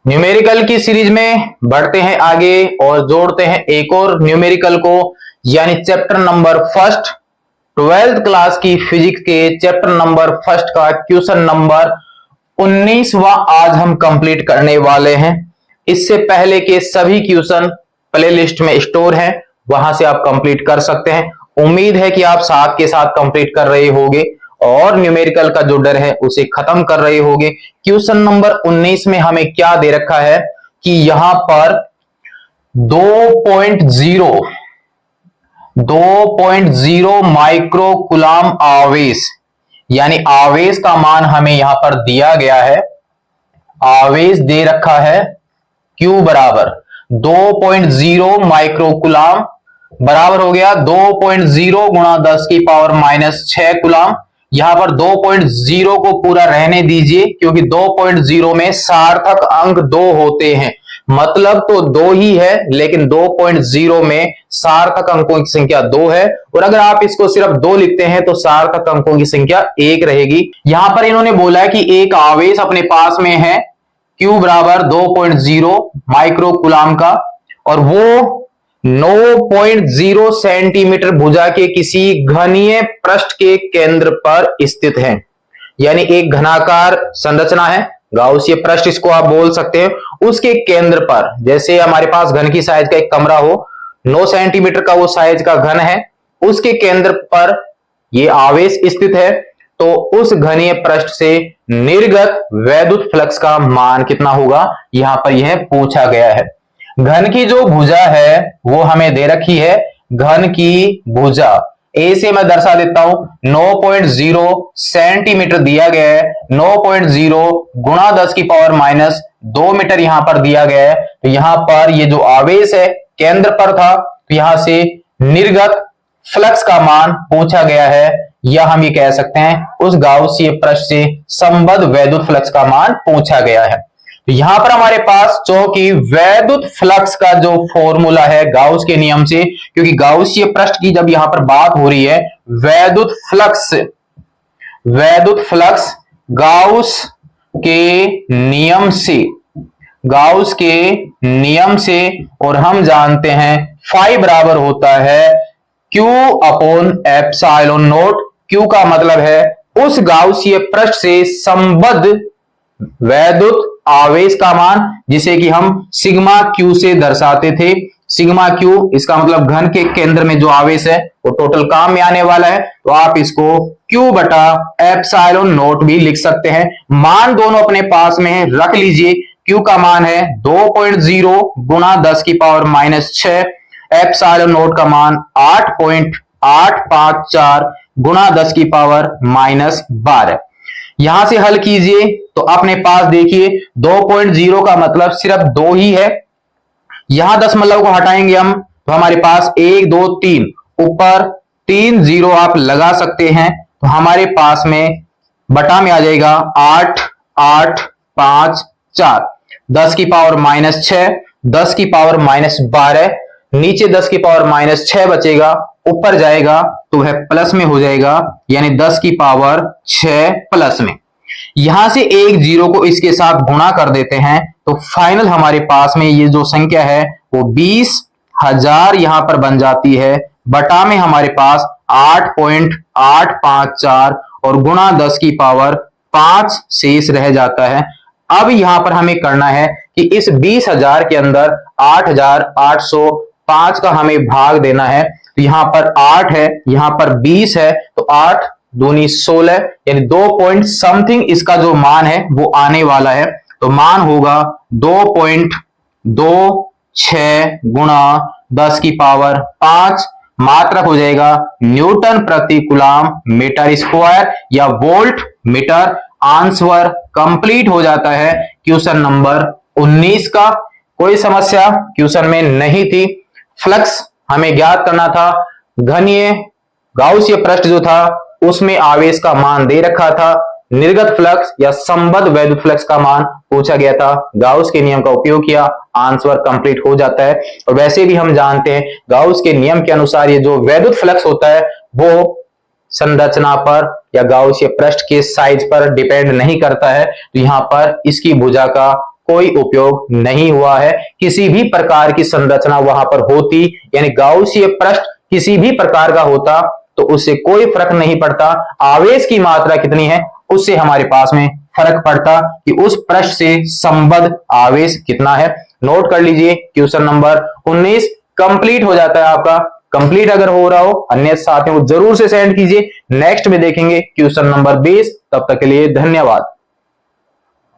Numerical की series में बढ़ते हैं आगे और जोड़ते हैं एक और न्यूमेरिकल को, यानी chapter number first 12th class की फिजिक्स के चैप्टर नंबर फर्स्ट का क्वेश्चन नंबर 19वां आज हम कंप्लीट करने वाले हैं। इससे पहले के सभी क्वेश्चन प्लेलिस्ट में स्टोर हैं, वहां से आप कंप्लीट कर सकते हैं। उम्मीद है कि आप साथ के साथ कंप्लीट कर रहे होंगे और न्यूमेरिकल का जो डर है उसे खत्म कर रहे होंगे। क्वेश्चन नंबर 19 में हमें क्या दे रखा है कि यहां पर 2.0 माइक्रो कूलम आवेश, यानी आवेश का मान हमें यहां पर दिया गया है। आवेश दे रखा है Q बराबर 2.0 माइक्रो कूलम बराबर हो गया 2.0 गुणा 10 की पावर माइनस 6 कूलम। यहां पर 2.0 को पूरा रहने दीजिए क्योंकि 2.0 में सार्थक अंक 2 होते हैं, मतलब तो 2 ही है लेकिन 2.0 में सार्थक अंकों की संख्या 2 है। और अगर आप इसको सिर्फ 2 लिखते हैं तो सार्थक अंकों की संख्या 1 रहेगी। यहां पर इन्होंने बोला है कि एक आवेश अपने पास में है Q बराबर 2.0 माइक्रो कूलम का, और वो 9.0 सेंटीमीटर भुजा के किसी घनीय पृष्ठ के केंद्र पर स्थित है। यानी एक घनाकार संरचना है, गाउसीय पृष्ठ इसको आप बोल सकते हैं। उसके केंद्र पर, जैसे हमारे पास घन की साइज का एक कमरा हो, 9 सेंटीमीटर का वो साइज का घन है, उसके केंद्र पर ये आवेश स्थित है, तो उस घनीय पृष्ठ से निर्गत वैद्युत फ्लक्स का मान कितना होगा, यहां पर यह पूछा गया है। घन की जो भुजा है वो हमें दे रखी है। घन की भुजा ए से मैं दर्शा देता हूं, 9.0 सेंटीमीटर दिया गया है। 9.0 गुणा 10 की पावर माइनस 2 मीटर यहां पर दिया गया है। तो यहां पर ये जो आवेश है केंद्र पर था, तो यहां से निर्गत फ्लक्स का मान पूछा गया है, या हम ये कह सकते हैं उस गाउसीय पृष्ठ से संबद्ध वैद्युत फ्लक्स का मान पूछा गया है। तो यहां पर हमारे पास चूंकि वैद्युत फ्लक्स का जो फॉर्मूला है गाउस के नियम से, क्योंकि गाउसीय पृष्ठ की जब यहां पर बात हो रही है, वैद्युत फ्लक्स गाउस के नियम से, और हम जानते हैं फाई बराबर होता है Q upon epsilon note. Q का मतलब है उस गाउसीय पृष्ठ से संबद्ध वैद्युत आवेश का मान, जिसे कि हम सिग्मा Q से दर्शाते थे। सिग्मा Q इसका मतलब घन के केंद्र में जो आवेश है वो टोटल काम में आने वाला है, तो आप इसको Q बटा एप्सिलॉन नोट भी लिख सकते हैं। मान दोनों अपने पास में है, रख लीजिए। Q का मान है 2.0 गुणा 10 की पावर माइनस 6, एप्सिलॉन नोट का मान 8.854 गुणा 10 की पावर माइनस 12। यहां से हल कीजिए तो अपने पास देखिए 2.0 का मतलब सिर्फ 2 ही है। यहां दशमलव को हटाएंगे हम, तो हमारे पास 1 2 3 ऊपर 3 0 आप लगा सकते हैं, तो हमारे पास में बटा में आ जाएगा 8 8 5 4, 10 की पावर माइनस 6, 10 की पावर माइनस 12, नीचे 10 की पावर माइनस 6 बचेगा, ऊपर जाएगा तो वह प्लस में हो जाएगा, यानी 10 की पावर 6 प्लस में। यहां से एक जीरो को इसके साथ गुणा कर देते हैं, तो फाइनल हमारे पास में ये जो संख्या है वो 20,000 यहां पर बन जाती है। बटा में हमारे पास 8.854 और गुणा 10 की पावर 5 शेष रह जाता है। अब यहां पर हमें करना है कि इस 20,000 के अंदर 8,805 का हमें भाग देना है। तो यहां पर 8 है, यहां पर 20 है, तो 8 दूनी 16, यानी 2 पॉइंट समथिंग इसका जो मान है वो आने वाला है। तो मान होगा 2.26 गुणा 10 की पावर 5, मात्रक हो जाएगा न्यूटन प्रति कूलम मीटर स्क्वायर या वोल्ट मीटर। आंसर कंप्लीट हो जाता है क्वेश्चन नंबर 19 का। कोई समस्या क्वेश्चन में नहीं थी। फ्लक्स हमें ज्ञात करना था, घनीय गाउसीय पृष्ठ जो था उसमें आवेश का मान दे रखा था, निर्गत फ्लक्स या संबद्ध वैद्युत फ्लक्स का मान पूछा गया था, गाउस के नियम का उपयोग किया, आंसर कंप्लीट हो जाता है। और वैसे भी हम जानते हैं गाउस के नियम के अनुसार ये जो वैद्युत फ्लक्स होता है वो संरचना पर या गाउसीय पृष्ठ के साइज पर डिपेंड नहीं करता है। तो यहां पर इसकी भुजा का कोई उपयोग नहीं हुआ है। किसी भी प्रकार की संरचना वहां पर होती, यानी गाउसीय पृष्ठ किसी भी प्रकार का होता, तो उससे कोई फर्क नहीं पड़ता। आवेश की मात्रा कितनी है उससे हमारे पास में फर्क पड़ता कि उस पृष्ठ से संबद्ध आवेश कितना है। नोट कर लीजिए, क्वेश्चन नंबर 19 कंप्लीट हो जाता है आपका। कंप्लीट अगर हो रहा हो, अन्य साथियों को जरूर से सेंड कीजिए। नेक्स्ट में देखेंगे क्वेश्चन नंबर 20। तब तक के लिए धन्यवाद।